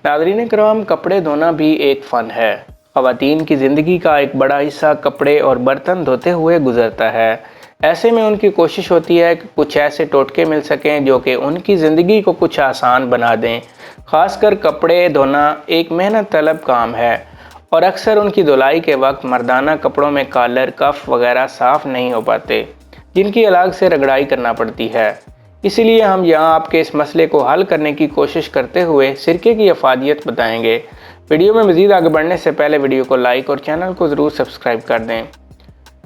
नाज़रीन करام, कपड़े धोना भी एक फ़न है। ख़वातीन की ज़िंदगी का एक बड़ा हिस्सा कपड़े और बर्तन धोते हुए गुजरता है। ऐसे में उनकी कोशिश होती है कि कुछ ऐसे टोटके मिल सकें जो कि उनकी ज़िंदगी को कुछ आसान बना दें। ख़ासकर कपड़े धोना एक मेहनत तलब काम है और अक्सर उनकी धुलाई के वक्त मर्दाना कपड़ों में कॉलर, कफ वगैरह साफ़ नहीं हो पाते, जिनकी अलग से रगड़ाई करना पड़ती है। इसीलिए हम यहाँ आपके इस मसले को हल करने की कोशिश करते हुए सिरके की अफादियत बताएंगे। वीडियो में मज़ीद आगे बढ़ने से पहले वीडियो को लाइक और चैनल को ज़रूर सब्सक्राइब कर दें।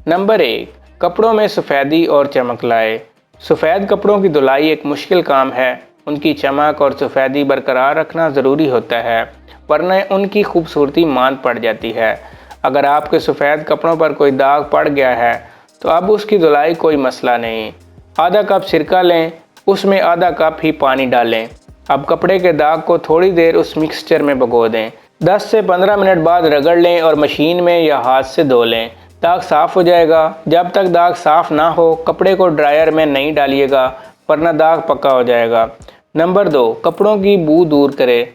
नंबर 1, कपड़ों में सफ़ेदी और चमक लाए। सफ़ेद कपड़ों की धुलाई एक मुश्किल काम है। उनकी चमक और सफ़ेदी बरकरार रखना ज़रूरी होता है, वरना उनकी खूबसूरती मांद पड़ जाती है। अगर आपके सफ़ेद कपड़ों पर कोई दाग पड़ गया है तो अब उसकी धुलाई कोई मसला नहीं। आधा कप सिरका लें, उसमें आधा कप ही पानी डालें। अब कपड़े के दाग को थोड़ी देर उस मिक्सचर में भिगो दें। 10 से 15 मिनट बाद रगड़ लें और मशीन में या हाथ से धो लें। दाग साफ़ हो जाएगा। जब तक दाग साफ़ ना हो कपड़े को ड्रायर में नहीं डालिएगा, वरना दाग पक्का हो जाएगा। नंबर 2, कपड़ों की बू दूर करें।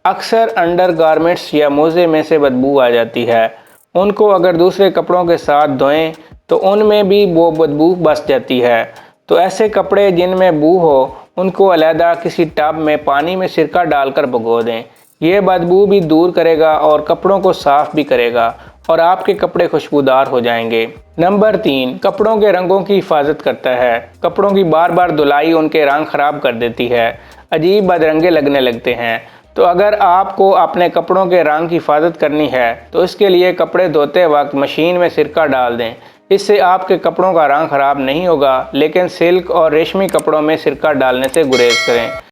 अक्सर अंडर गारमेंट्स या मोज़े में से बदबू आ जाती है। उनको अगर दूसरे कपड़ों के साथ धोएं तो उनमें भी वो बदबू बस जाती है। तो ऐसे कपड़े जिनमें बू हो उनको अलहदा किसी टब में पानी में सिरका डालकर भिगो दें। ये बदबू भी दूर करेगा और कपड़ों को साफ़ भी करेगा और आपके कपड़े खुशबूदार हो जाएंगे। नंबर 3, कपड़ों के रंगों की हिफाजत करता है। कपड़ों की बार बार धुलाई उनके रंग ख़राब कर देती है, अजीब बदरंगे लगने लगते हैं। तो अगर आपको अपने कपड़ों के रंग की हिफाजत करनी है तो इसके लिए कपड़े धोते वक्त मशीन में सिरका डाल दें। इससे आपके कपड़ों का रंग ख़राब नहीं होगा, लेकिन सिल्क और रेशमी कपड़ों में सिरका डालने से गुरेज करें।